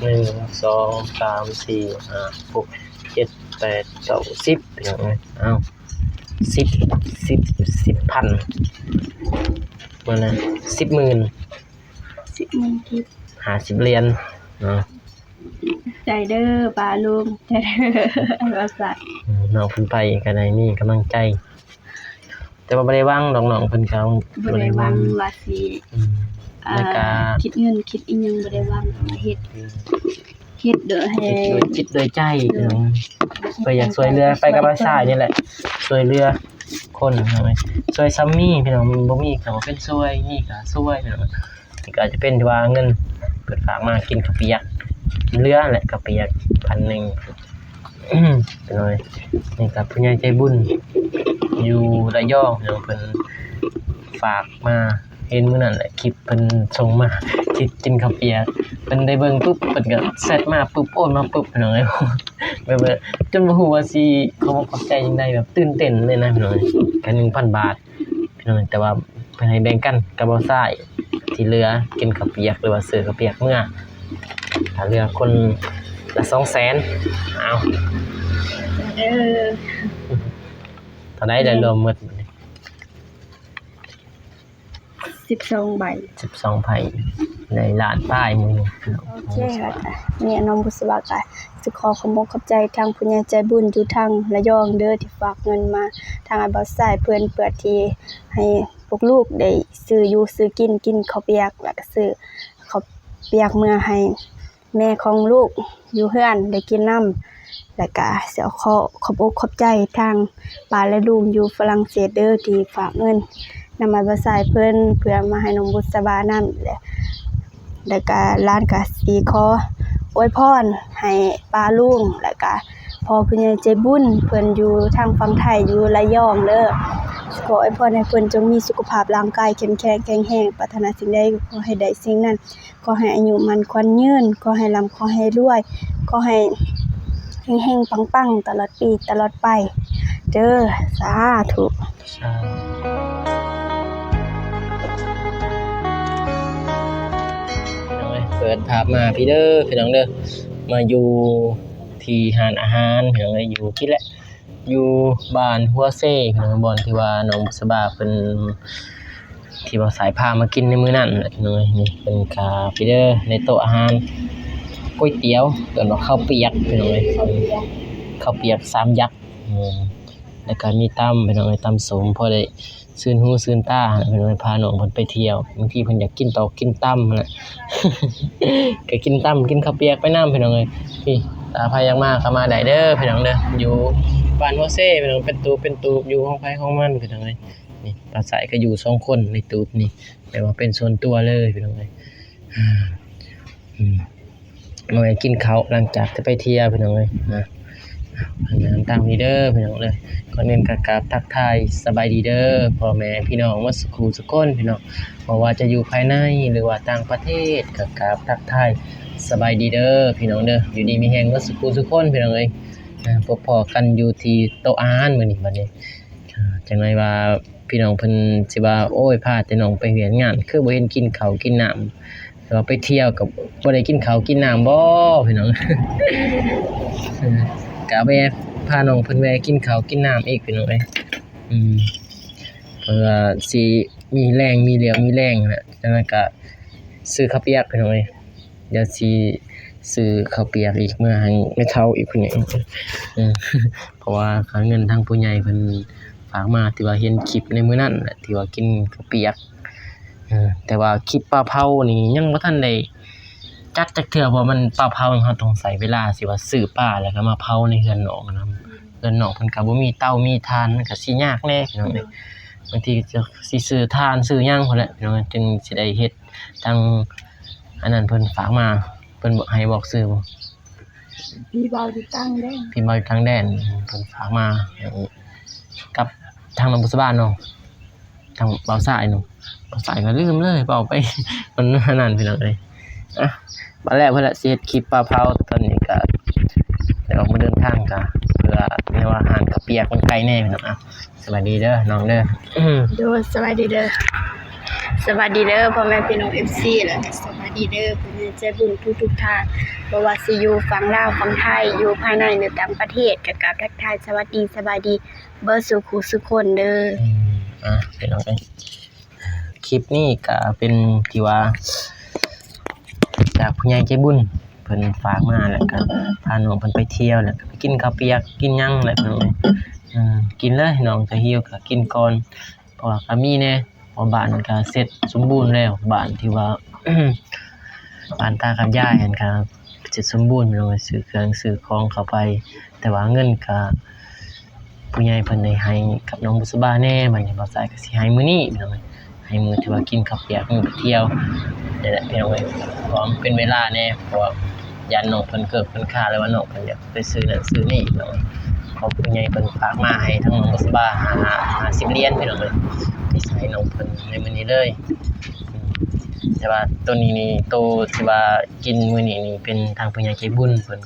1 2 3 4 5 6 7 8 9 10พี่น้องเอ้ยเอ้า10,000มันน่ะ10,000 10,000กิบ50เหรียญเนาะใจเด้อป้าลุงใจเด้อว่าซั่นน้องเพิ่นไปก็ได้มีกำลังใจแต่ว่าบ่ได้วางดอกน้องเพิ่นก็บ่ได้วางว่าสิแล้วก็คิดเงินคิดอีหยังบ่ได้วางเฮ็ดเด้อให้โดยจิตโดยใจเนาะก็อยากช่วยเหลือไปกับอาสานี่แหละช่วยเหลือคนเนาะช่วยซัมมี่พี่น้องบ่มีก็บ่เป็นช่วยนี่ก็ช่วยเนาะนี่ก็จะเป็นที่ว่าเงินเพิ่นฝากมากินข้าวเปียกเหลือแหละข้าวเปียก1,000เป็นน้อยนี่ก็ผู้ใหญ่ใจบุญอยู่ระยองเนาะเพิ่นฝากมาเห็นมื้อนั้นแหละคลิปเพิ่นส่งมาคิดกินข้าวเปียกเพิ่นได้เบิ่งปุ๊บเพิ่นก็แซดมาปุ๊บโอนมาปุ๊บพี่น้องเอ้ยแบบจนบ่ฮู้ว่าสิเขาบอกขอบใจจังได๋แบบตื่นเต้นเลยนะพี่น้องก็ 1,000 บาทพี่น้องแต่ว่าเพิ่นให้แบ่งกันกับบ่ซ้ายที่เหลือกินข้าวเปียกหรือว่าซื้อข้าวเปียกเมื่อถ้าเหลือคนละ200,000เอาเท่าใดได้รวมหมด12 ใบ12ไผในล้านป้ายมื้อนี้โอเคค่ะเนี่ยน้องบุษบาก็สิขอขอบคุณขอบใจทางผู้ใหญ่ใจบุญอยู่ทางระยองเด้อที่ฝากเงินมาทางบ่าวสายเพิ่นเปิดที่ให้พวกลูกได้ซื้ออยู่ซื้อกินข้าวเปียกแล้วก็ซื้อข้าวเปียกเมื่อให้แม่ของลูกอยู่เฮือนได้กินน้ำแล้วก็สิขอขอบอกขอบใจทางป้าและลุงอยู่ฝรั่งเศสเด้อที่ฝากเงินนำมาบ่าวสายเพิ่นเพื่อมาให้น้องบุษบานำแล้วก็ร้านก็สิขออวยพรให้ป้าลุงแล้วก็พ่อผู้ใหญ่ใจบุญเพิ่นอยู่ทางฝั่งไทยอยู่ระยองเด้อขออวยพรให้เพิ่นจงมีสุขภาพร่างกายเข้มแข็งแข็งแรงปรารถนาสิ่งใดขอให้ได้สิ่งนั้นขอให้อายุมั่นขวัญยืนขอให้ร่ำขอให้รวยขอให้เฮงๆปังๆตลอดปีตลอดไปเด้อสาธุเปิดภาพมาพี่เด้อพี่น้องเด้อมาอยู่ที่ร้านอาหารพี่น้องเอ้ยอยู่ที่แหละอยู่บ้านหัวเซ่พี่น้องบ่อนที่ว่าน้องบุษบาเพิ่นที่ว่าสายพามากินในมื้อนั้นพี่น้องเอ้ยนี่เป็นคาพี่เด้อในโต๊ะอาหารก๋วยเตี๋ยวเอิ้นว่าข้าวเปียกพี่น้องเอ้ยข้าวเปียก3ยักษ์แล้วก็มีตำพี่น้องเอ้ยตำสมพอได้ซื่นหูซื่นตาพี่น้องพาน้องเพิ่นไปเที่ยวบางทีเพิ่นอยากกินตอกกินตำนั่นแหละ ก็กินตำกินข้าวเปียกไปนำพี่น้องเอ้ยพี่ตาพายังมาก็มาได้เด้อพี่น้องเด้ออยู่บ้านโฮเซ่พี่น้องเป็นตูบอยู่ห้องไผห้องมันพี่น้องเอ้ยนี่ปลาสายก็อยู่2คนในตูบนี่แปลว่าเป็นส่วนตัวเลยพี่น้องเอ้ยมาไว้กินข้าวหลังจากจะไปเที่ยวพี่น้องเอ้ยนะอันนั้นตามนี้เด้อพี่น้องเด้อก่อนอื่นก็กราบทักทายสบายดีเด้อพ่อแม่พี่น้องว่าสุขสุขคนพี่น้องบ่ว่าจะอยู่ภายในหรือว่าต่างประเทศก็กราบทักทายสบายดีเด้อพี่น้องเด้ออยู่ดีมีแฮงว่าสุขสุขคนพี่น้องเอ้ยพบพ้อกันอยู่ที่โต๊ะอาหารมื้อนี้บัดนี้จังได๋ว่าพี่น้องเพิ่นสิว่าโอ้ยพาแต่น้องไปเฮ็ดงานคือบ่เห็นกินข้าวกินน้ำแต่ว่าไปเที่ยวก็บ่ได้กินข้าวกินน้ำบ่พี่น้อง กะแวะพาน้องเพิ่นแวะกินข้าวกินน้ำอีกพี่น้องเอ้ยเพื่อสิมีแรงมีเหลี่ยวมีแรงน่ะจังนั้นก็ซื้อข้าวเปียกพี่น้องเอ้ยเดี๋ยวสิซื้อข้าวเปียกอีกเมื่อให้แม่เฒ่าอีกพุ่นนี่เพราะว่าค่าเงินทางผู้ใหญ่เพิ่นฝากมาที่ว่าเห็นคลิปในมื้อนั้นแหละที่ว่ากินข้าวเปียกแต่ว่าคลิปปลาเผานี่ยังบ่ทันได้จักจักเทื่อเพราะมันปลาเผาเฮาต้องใช้เวลาสิว่าซื้อปลาแล้วก็มาเผาในเรือนน้องนำเรือนน้องเพิ่นก็บ่มีเตามีถ่านมันก็สิยากแน่พี่น้องเอ้ยบางทีจะสิซื้อถ่านซื้อหยังพุ่นแหละพี่น้องจึงสิได้เฮ็ดทางอันนั้นเพิ่นฝากมาเพิ่นบอกให้บอกซื้อบ่พี่เบาอยู่ตั้งแดนพี่เบาอยู่ตั้งแดนเพิ่นฝากมากับทางน้องบุษบาเนาะทางเบาสายเนาะเบาสายก็ลืมเลยเบาไปมันอันนั้นพี่น้องเอ้ยบัดแรกเพิ่นละสิเฮ็ดคลิปปลาเผาตอนนี้ก็ได้ออกมาเดินทางก็เพื่อในว่าอาหารข้าวเปียกมันไกลแน่พี่น้องสวัสดีเด้อน้องเด้อโดยสวัสดีเด้อ สวัสดีเด้อพ่อแม่พี่น้อง FC และสวัสดีเด้อผู้ใหญ่ใจบุญทุกท่านบ่ว่าสิอยู่ฝั่งลาวฝั่งไทยอยู่ภายในหรือต่างประเทศก็กราบทักทายสวัสดีสบายดีเบิดสู่คู่สุคนเด้อพี่น้องคลิปนี้ก็เป็นที่ว่าจากผู้ใหญ่ใจบุญเพิ่นฝากมาแล้วก็พาน้องเพิ่นไปเที่ยวแล้วก็ไปกินข้าวเปียกกินหยังแล้วพี่น้องกินเลยน้องจะหิวก็กินก่อนเพราะว่าก็มีแน่เพราะบ้านก็เสร็จสมบูรณ์แล้วบ้านที่ว่า บ้านตากับยายนั่นก็เสร็จสมบูรณ์พี่น้องซื้อเครื่องซื้อของเข้าไปแต่ว่าเงินก็ผู้ใหญ่เพิ่นได้ให้กับน้องบุษบาแน่บัดนี้บ่าวสายก็สิให้มื้อนี้พี่น้องให้มื้อที่ว่ากินข้าวเปียกมื้อไปเที่ยวนี่แหละพี่น้องเพราะมันเป็นเวลาแน่เพราะว่ายันน้องเพิ่นเกิดเพิ่นค่าแล้วว่าน้องเพิ่นอยากไปซื้อนั่นซื้อนี่พี่น้องขอบผู้ใหญ่เพิ่นฝากมาให้ทั้งน้องบุษบา50เหรียญพี่น้องที่ใส่น้องเพิ่นในมื้อนี้เลยแต่ว่าตัวนี้นี่โตที่ว่ากินมื้อนี้นี่เป็นทางผู้ใหญ่ใจบุญเพิ่น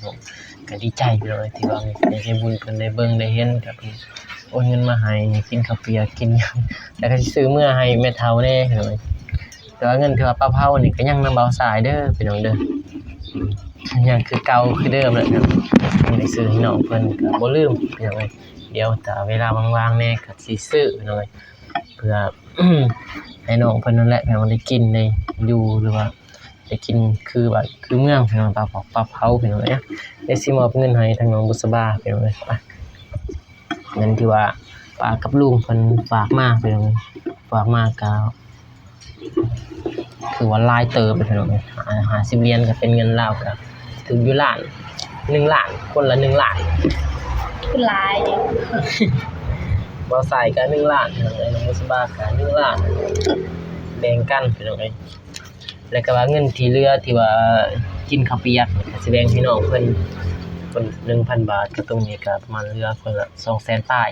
ก็ดีใจพี่น้องที่ว่าผู้ใหญ่ใจบุญเพิ่นได้เบิ่งได้เห็นก็เพิ่นโอนเงินมาให้กินข้าวเปียกกินหยังแล้วก็สิซื้อมื้อให้แม่เฒ่าแน่พี่น้องแต่ว่าเงินที่ว่าป้าเผานี่ก็ยังนำเบาสายเด้อพี่น้องเด้อยังคือเก่าคือเดิมแหละครับนี่ได้ซื้อให้น้องเพิ่นก็บ่ลืมพี่น้องเดี๋ยวถ้าเวลาว่างๆแน่ก็สิซื้อพี่น้องเพื่อ ให้น้องเพิ่นนั่นแหละให้มันได้กินได้อยู่หรือว่าได้กินคือแบบคือเมืองพี่น้องปลาเผาพี่น้องเนี่ยได้สิมอบเงินให้ทางน้องบุษบาพี่น้องไปเงินที่ว่าป้ากับลุงเพิ่นฝากมาพี่น้องฝากมาก็คือว่าหลายเติบพี่น้อง50เหรียญก็เป็นเงินลาวก็ถึงอยู่ล้าน1ล้านคนละ1ล้านคือหลาย บ่ใส่ก็1ล้านพี่น้องน้องบุษบาก็1ล้านแบ่งกันพี่น้องแล้วก็ว่าเงินที่เหลือที่ว่ากินข้าวเปียกก็สิแบ่งพี่น้องเพิ่นคน 1,000 บาทก็ตรงนี้ก็ประมาณเหลือคนละ 200,000 ปลาย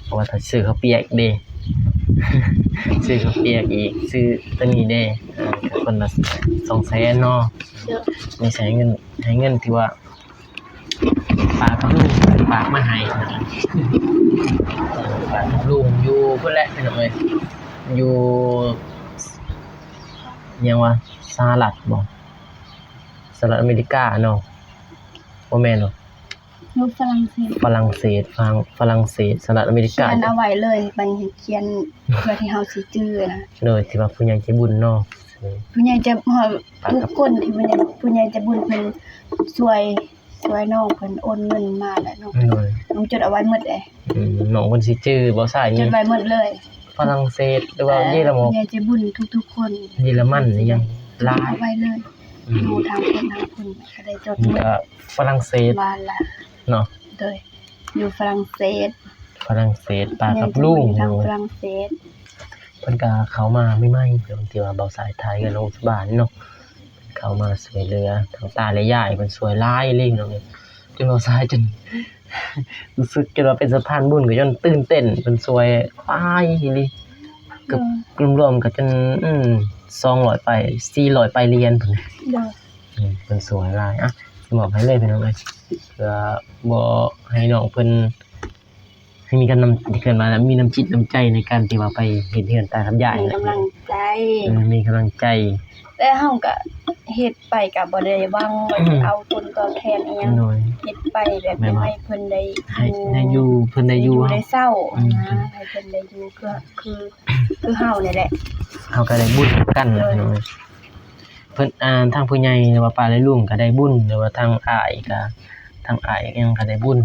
เพราะว่าถ้าซื้อข้าวเปียกเด้ ซื้อข้าวเปียกอีกซื้อตัวนี้เด้ก็คนละ 200,000 เนาะไม่ใช่เงินที่ว่าฝากกับลุงฝากมาให้ฝากกับลุงอยู่พุ่นแหละพี่น้องเอ้ยอยู่ยังว่าสหรัฐบ่สหรัฐอเมริกาเนาะบ่แม่นเนาะอยู่ฝรั่งเศสฝรั่งเศสหรัฐอเมริกาเขียนเอาไว้เลยบัดนี้เขียนเพื่อที่เฮาสิจื้อนะเลยที่ว่าผู้ใหญ่ใจบุญเนาะผู้ใหญ่จะทุกคนที่ผู้ใหญ่จะบุญเพิ่นช่วยน้องเพิ่นโอนเงินมาแล้วน้องจดเอาไว้หมดเลยน้องเพิ่นสิจื้อบ่ใช่จดไว้หมดเลยฝรั่งเศสหรือว่าเยอรมันผู้ใหญ่จะบุญทุกๆคนเยอรมันนี่ยังลายไว้เลยดูทางคนก็ได้จดหมดฝรั่งเศสบ้านละเนาะโดยอยู่ฝรั่งเศสป้ากับลุงทางฝรั่งเศสเพิ่นก็เข้ามาใหม่ๆเดี๋ยวที่ว่าเบาสายไทยกับน้องบ้านเนาะเข้ามาช่วยเหลือทั้งตาและยายเพิ่นช่วยหลายเลยเนาะจนเบาสายจน รู้สึกจนว่าเป็นสะพานบุญก็จนตื่นเต้นเพิ่นช่วยหลายอีหลีกับรวมๆก็จน200ไป400ไปเหรียญพุ่นเพิ่นช่วยหลายอ่ะสิมอบให้เลยพี่น้องเอ้ยเพื่อบ่ให้น้องเพิ่นให้มีกำลังเกิดมาแล้วมีน้ำจิตน้ำใจในการที่ว่าไปเฮ็ดเฮือนตากับยายมีกำลังใจมีกำลังใจแต่เฮาก็เฮ็ดไปก็บ่ได้หวังว่าจะเอาผลตอบแทนอีหยังเฮ็ดไปแบบให้เพิ่นได้อยู่เพิ่นได้อยู่ได้เศร้านะให้เพิ่นได้อยู่คือเฮานี่แหละเฮาก็ได้บุญกันเนาะเพิ่นทางผู้ใหญ่หรือว่าป้าและลุงก็ได้บุญหรือว่าทางอ้ายยังก็ได้บุญ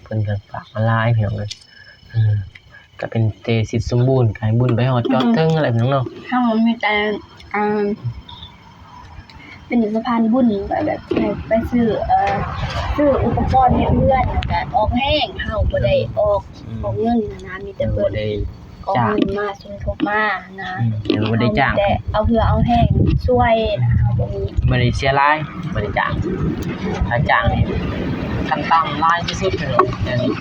เพิ่นก็ฝากมาหลายพี่น้องเอ้ยก็เป็นเตสิทธิ์สมบูรณ์ขายบุญไปฮอดจอดถึงอะไรพี่น้องเนาะเฮามีแต่เป็นสะพานบุญแบบไปซื้ออุปกรณ์เฮ็ดเรือนก็ออกแห้งเฮาบ่ได้ออกเงินนะมีแต่เพิ่นออกเงินมาสมทบมานะบ่ได้จ้างแต่เอาเพื่อเอาแห้งช่วยนะเฮาบ่ได้เสียหลายบ่ได้จ้างถ้าจ้างนี่ขั้นต่ำหลายที่สุดพี่น้อง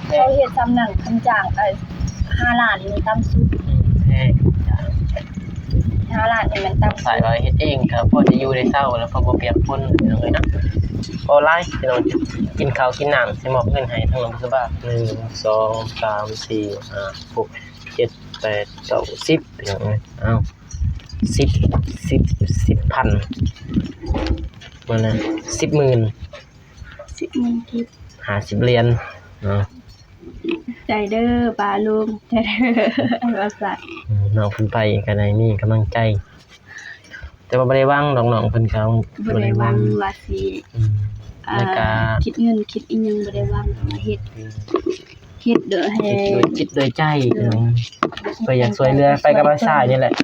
เขาเฮ็ดซ้ำนั่นคันจ้างก็5ล้านนี่ต่ำสุดแพง5ล้านนี่มันต่ำสายว่าเฮ็ดเองก็พอจะอยู่ได้เช้าแล้วพอบ่เปียกฝนพี่น้องเอ้ยนะพอหลายพี่น้องกินข้าวกินน้ำสิมอบเงินให้ทั้งน้องสบา1 2 3 4 5 6 7 8 9 10พี่น้องเอ้ยเอ้า10,000มันน่ะ10,000 10,000ทิป 50เหรียญเนาะ ใจเด้อป้าลุงใจเด้อว่าซั่น น้องเพิ่นไปก็ได้มีกำลังใจ แต่ว่าบ่ได้วางดอกน้องเพิ่นก็ บ่ได้หวังว่าสิ แล้วก็ คิดเงินคิดอีหยังบ่ได้หวังว่าเฮ็ดเด้อให้ โดยจิตโดยใจพี่น้องไปอยากช่วยเหลือไปกับอาสานี่แหละ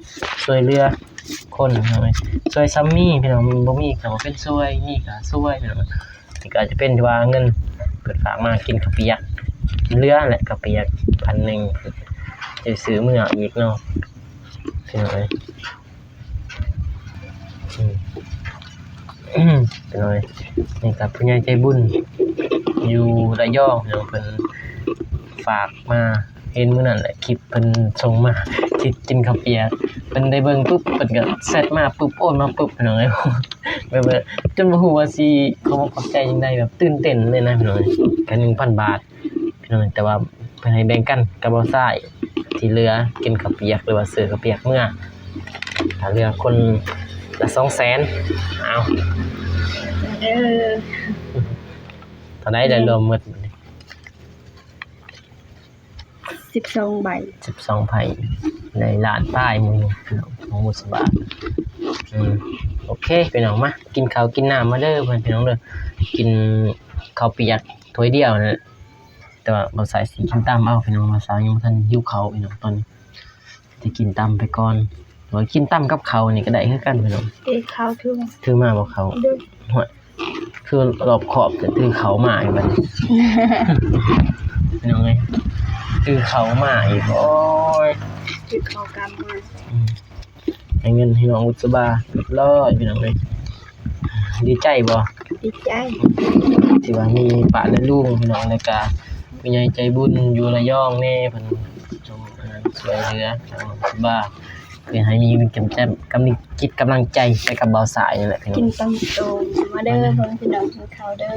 ช่วยเหลือคนพี่น้องช่วยซัมมี่พี่น้องบ่มีก็บ่เป็นช่วยมีก็ช่วยพี่น้องนี่ก็อาจจะเป็นที่ว่าเงินเพิ่นฝากมากินข้าวเปียกเหลือแหละข้าวเปียก1,000จะซื้อมื้ออีกเนาะพี่น้องพี่น้องนี่ก็ผู้ใหญ่ใจบุญอยู่ระยองพี่น้องเพิ่นฝากมาเห็นมื้อนั้นแหละคลิปเพิ่นส่งมาคิดกินข้าวเปียกเพิ่นได้เบิ่งปุ๊บเพิ่นก็แซดมาปุ๊บโอนมาปุ๊บพี่น้องเอ้ยแบบจนบ่ฮู้ว่าสิเขาบ่เข้าใจจังได๋แบบตื่นเต้นเลยนะพี่น้องก็ 1,000 บาทพี่น้องแต่ว่าเพิ่นให้แบ่งกันกับบ่ซ้ายที่เหลือกินข้าวเปียกหรือว่าซื้อข้าวเปียกมื้อถ้าเหลือคนละ 200,000 เอา เด้อ เท่าใดได้รวมหมด12ใบ 12ไผในร้านป้ายหมู่พี่น้องของบุษบาโอเคพี่น้องมากินข้าวกินน้ำมาเด้อเพิ่นพี่น้องเด้อกินข้าวเปียกถ้วยเดียวนั่นแหละแต่ว่าบ่ใส่สิกินตามเอาพี่น้องว่าสาวยังบ่ทันหิวข้าวพี่น้องตอนนี้สิกินตามไปก่อนหรือว่ากินตามกับข้าวนี่ก็ได้คือกันพี่น้อง ข้าวถึง ถือมาบ่ข้าว เด้อ ฮ้วยคือรอบขอบจะถือข้าวมาอีกบัดนี้ พี่น้องเอ้ยถือข้าวมาอีกโอ้ย ถือข้าวกำมา ให้เงินให้น้องบุษบาเรียบร้อยพี่น้องเอ้ยดีใจบ่ ดีใจ ที่ว่ามีป้าและลุงพี่น้องแล้วก็ผู้ใหญ่ใจบุญอยู่ระยองแน่เพิ่นจงช่วยเหลือทางบ้านเพื่อให้มีกำลังใจไปกับบ่าวสายนี่แหละพี่น้ กิ อน ง ตำส้มมาเด้อเพิ่นพี่น้องกินข้าวเด้อ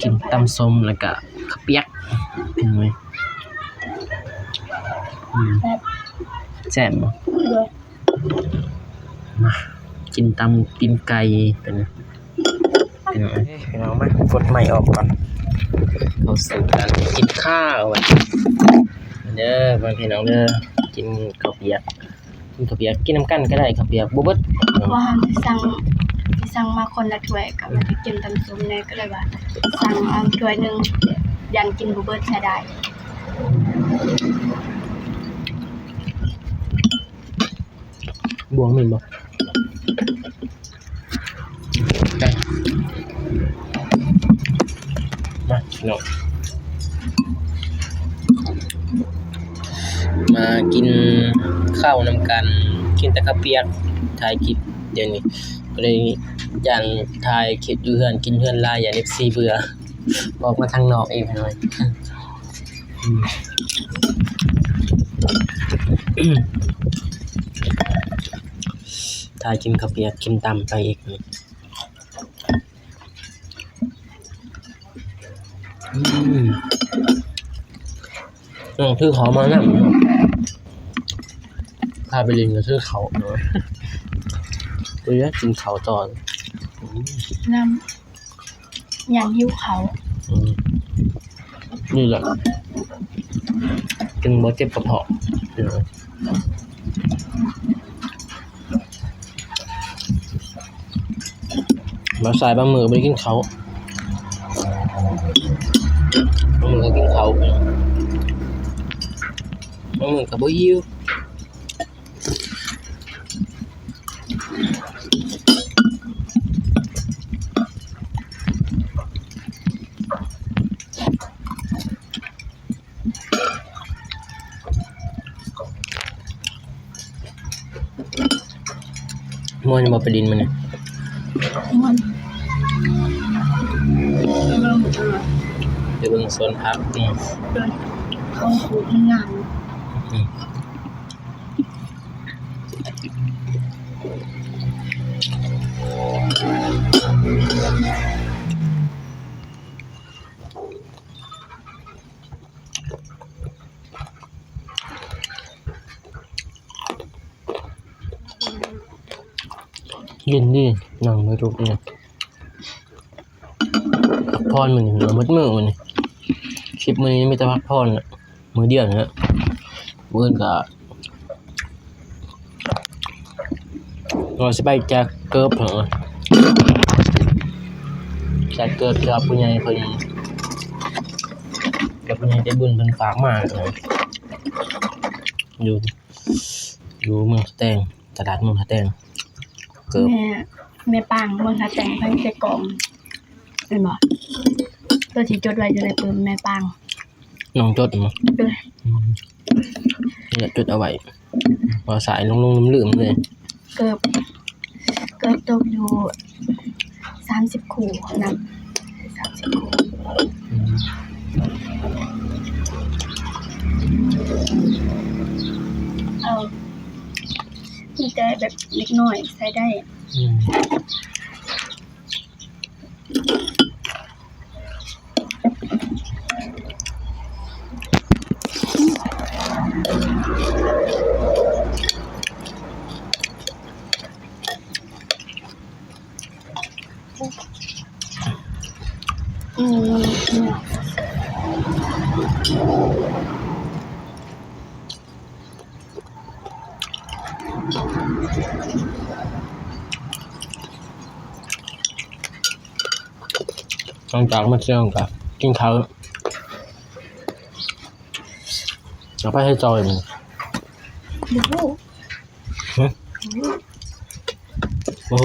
กินตำส้มแล้วก็ข้าวเปียกพี่น้องเอ้ย แบบ แซ่บบ่ เด้อ มากินตำกินไก่เป็นพี่น้องเอ้ยพี่น้องมากดไม้ออกก่อนเข้าสู่การกินข้าวบัดเด้อพี่น้องเด้อกินข้าวเปียกกินน้ำกันก็ได้ข้าวเปียกบ่เบิด ว่าสิสั่งมาคนละถ้วยกับว่าสิกินตำส้มแน่ก็เลยว่าสั่งเอาถ้วยนึงยันกินบ่เบิดใช้ได้ บวงแม่นบ่ได้มาพี่น้องมากินข้าวนำกันกินแต่ข้าวเปียกถ่ายคลิปเดี๋ยวนี้ก็เลยย่านถ่ายคลิปอยู่เฮือนกินเฮือนหลายอย่า FC เบื่อบอกมาทางนอกอีกหน่อยถ่ายกินข้าวเปียกกินตำไปอีกน้องถือเขามานำพาไปเรียนก็ถือเขาเนาะเดี๋ยวกินเขาวต่อ น้ำอย่างหิวเขา นี่แหละจึงบ่เจ็บกระเพาะเดี๋ยวมาสายบะหมี่ไปกินเขาบะหมี่ก็กินเขาบะหมี่กับบ่หิวม่วนบ่ไปดินมันเนี่ย มัน เดี๋ยวเบิ่งสวนผักนี่ โดยของปลูกมันงาม ม ยินดีนั่งไม่ทุกเนี่ยพักผ่อนมันมืดมือมันคลิปมือนี้มีแต่พักผ่อนมือเดียวนะมือก็เราจะไปแจกเกิร์ฟเหรอแจกเกิร์ฟจากผู้ใหญ่เพิ่นกับผู้ใหญ่ใจบุญเพิ่นฝากมาอยู่เมืองสะแตงตลาดเมืองสะแตงเกิร์ฟแม่ปางเมืองสะแตงเพิ่นสิกล่อมเห็นบ่ตัวที่จดไว้อยู่ในปืนแม่ปางน้องจดมั้ยเนี่ยจดเอาไว้พอสายลงลืมเลยเกือบตกอยู่30คู่นับ30คู่เอามีแต่แบบเล็กน้อยใช้ได้หลังจากมาเที่ยวกับกินข้าวเอาไปให้จอยมันโอ้โห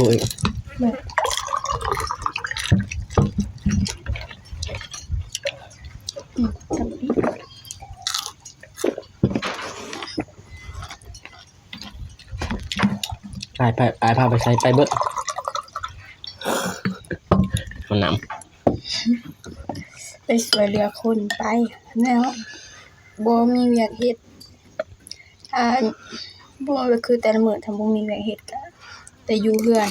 ไปพาไปใส่ไปเบิดมันน้ำไปสวยเรือคนไปแล้วบ่มีเวียกเฮ็ดบ่ก็คือแต่ละมื้อถ้าบ่มีเวียกเฮ็ดก็แต่อยู่เฮือน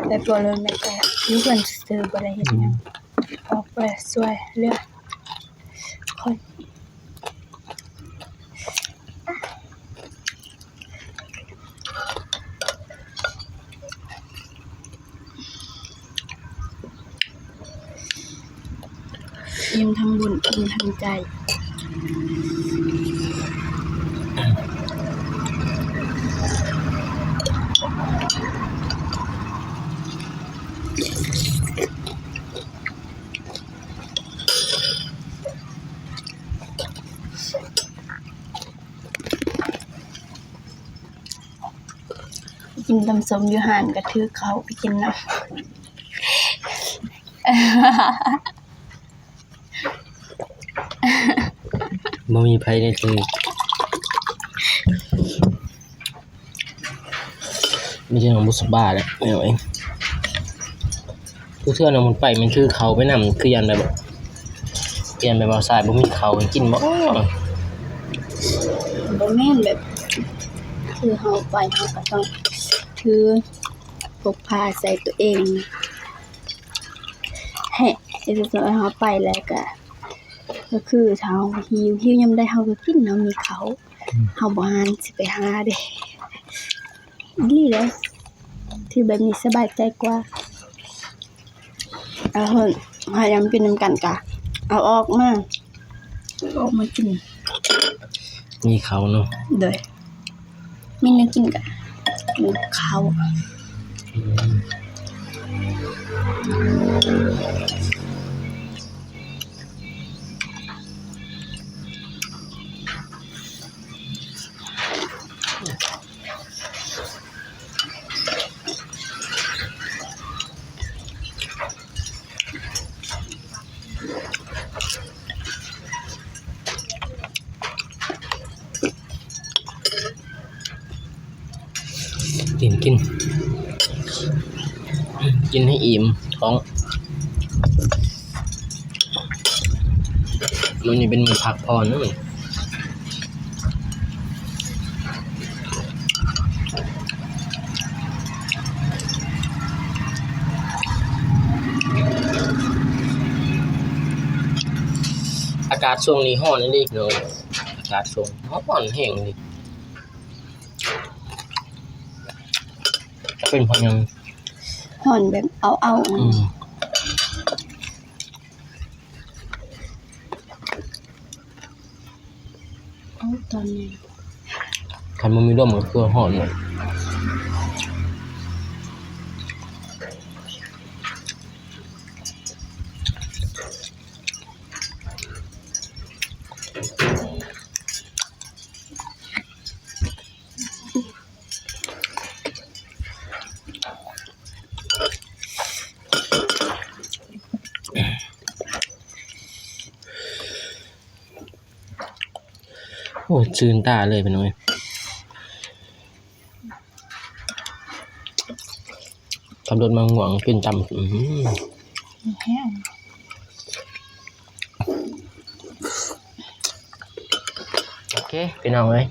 แต่ตัวเลยแม่ก็อยู่เฮือนซื่อบ่ได้เฮ็ดหยังออกไปสวยเรือคนอิ่มทั้งบุญอิ่มทั้งใจกินตำส้มอยู่ห้านก็ถือเขาไปกินน้ำบ่มีไผในที่มีแต่น้องบุษบาแหละแม่เองคือเทื่อน้องมันไปมันคือเขาไปนำคือยันแบบเปลี่ยนไปบ่สายบ่มีเขากินบ่แม่นแบบคือเฮาไปเฮาก็ต้องถือพกพาใส่ตัวเองจะเฮาไปแล้วก็คือเฮาหิวยามใดเฮาก็กินเนาะมีเขาเฮาบ่หานสิไปหาเด้ดีแล้วที่แบบนี้สบายใจกว่าเฮ้ยพยายามกินนำกันกะเอาออกมากินมีเขาเนาะเด้อมีแนวกินกะมีเขากินให้อิ่มท้องมันนี่เป็นมือพักผ่อนนะอากาศช่วงนี้ร้อนนั่นดิเนาะอากาศช่วงร้อนแห้งดิ เป็นเพราะยัง ห่อนแบบเอา ตอนนี้ คันมันมีร่มก็คือหอนหมดโอ้ชื่นตาเลยเป็นไงขับรถมาห่วงกินจำโอเคพี่น้องเอ้ย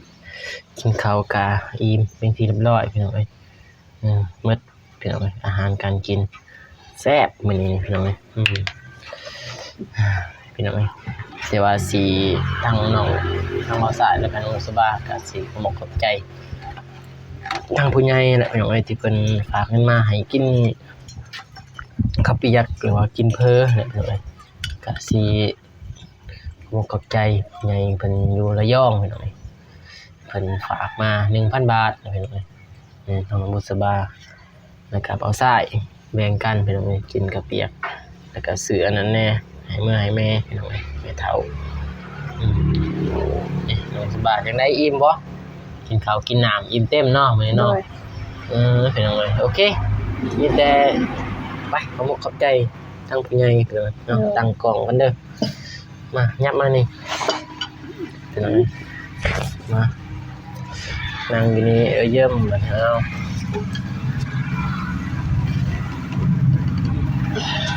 กินข้าวกาอิ่มเป็นที่เรียบร้อยพี่น้องเอ้ยมื้อพี่น้องเอ้ยอาหารการกินแซ่บมื้อนี้พี่น้องเอ้ยพี่น้องเอ้ยแต่ว่าสีทางน้องทางบ่าวสายแล้วก็น้องสบาก็สิขอบคุณใจทางผู้ใหญ่แหละพี่น้องเอ้ยที่เพิ่นฝากเงินมาให้กินข้าวเปียกหรือว่ากินเพอเนี่ยพี่น้องเอ้ยก็สิขอบใจผู้ใหญ่เพิ่นอยู่ระยองพี่น้องเอ้ยเพิ่นฝากมา 1,000 บาทพี่น้องเอ้ยน้องบุษบาแล้วก็เอาสายแบ่งกันพี่น้องเอ้ยกินข้าวเปียกแล้วก็ซื้ออันนั้นแน่ให้เมื่อให้แม่พี่น้องเอ้ยแม่เฒ่านี่น้องสบาจังได้อิ่มบ่กินข้าวกินน้ำอิ่มเต็มเนาะมื้อนี้เนาะพี่น้องเอ้ยโอเคมีแต่ไปขอบใจทางผู้ใหญ่พี่น้องเนาะตั้งกล้องกันเด้อมายับมานี่พี่น้องเอ้ยมานั่งอยู่นี่เยี่ยมแบบเฮา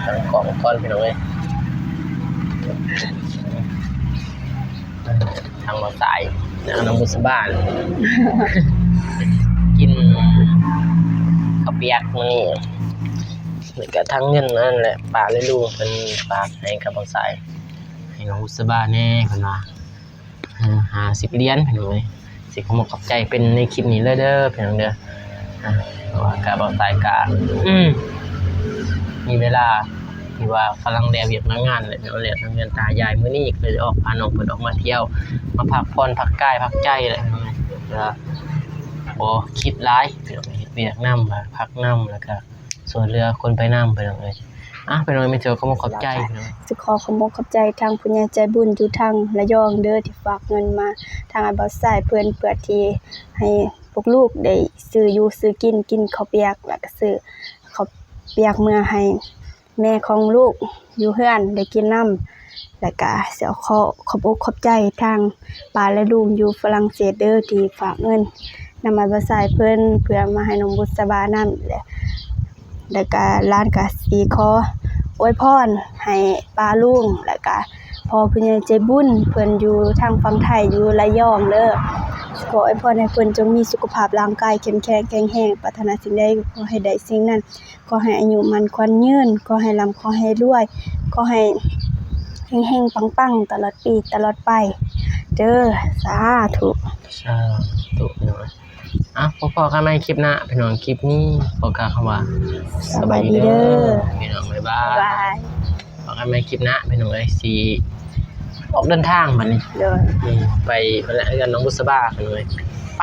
ตั้งกล้องก่อนพี่น้องเอ้ยทางเราตายน้องบุษบากินข้าวเปียกนี่แล้วก็ทั้งเงินนั่นแหละป้าเลยลูกเป็นฝากให้กับเราใส่ให้น้องบุษบาแน่เพิ่นว่า50 เหรียญพี่น้องเอ้ยสิขอบใจเป็นในคลิปนี้เลยเด้อพี่น้องเด้อเพราะว่ากับเราใส่กะมีเวลาที่ว่ากำลังแดเวียกงานเลยเนาะแหละทางเงินตายายมื้อนี้ก็เลยออกพาน้องเพิ่นออกมาเที่ยวมาพักผ่อนพักกายพักใจแหละแล้วบ่คิดหลายเฮ็ดเวียกนำพักนำแล้วก็ส่วนเรือคนไปนำไปเลยไปหน่อยไม่เจอก็ขอบใจสิขอบใจทางผู้ใหญ่ใจบุญอยู่ทางระยองเด้อที่ฝากเงินมาทางบ่าวสายเพื่อที่ให้พวกลูกได้ซื้ออยู่ซื้อกินข้าวเปียกแล้วก็ซื้อข้าวเปียกเมื่อให้แม่ของลูกอยู่เฮือนได้กินน้ำแล้วก็สิขอบใจทางป้าและลุงอยู่ฝรั่งเศสเด้อที่ฝากเงินนำมาบ่าวสายเพื่อมาให้น้องบุษบานำแล้วก็ร้านก็สิขออวยพรให้ป้าลุงแล้วก็พ่อผู้ใหญ่ใจบุญเพิ่นอยู่ทางฝั่งไทยอยู่ระยองเด้อขออวยพรให้เพิ่นจงมีสุขภาพร่างกายเข้มแข็งแข็งแรงปรารถนาสิ่งใดขอให้ได้สิ่งนั้นขอให้อายุมั่นขวัญยืนขอให้ร่ำขอให้รวยขอให้เฮงๆปังๆตลอดปีตลอดไปเด้อสาธุพี่น้องพอกันใหม่คลิปหน้าพี่น้องคลิปนี้ขอกล่าวคำว่าสบายดีเด้อพี่น้องบ๊ายบายพอกันใหม่คลิปหน้าพี่น้องเอ้ยสิออกเดินทางบัดนี้ไปเพิ่นละกันน้องบุษบาพี่น้องเอ้ยไป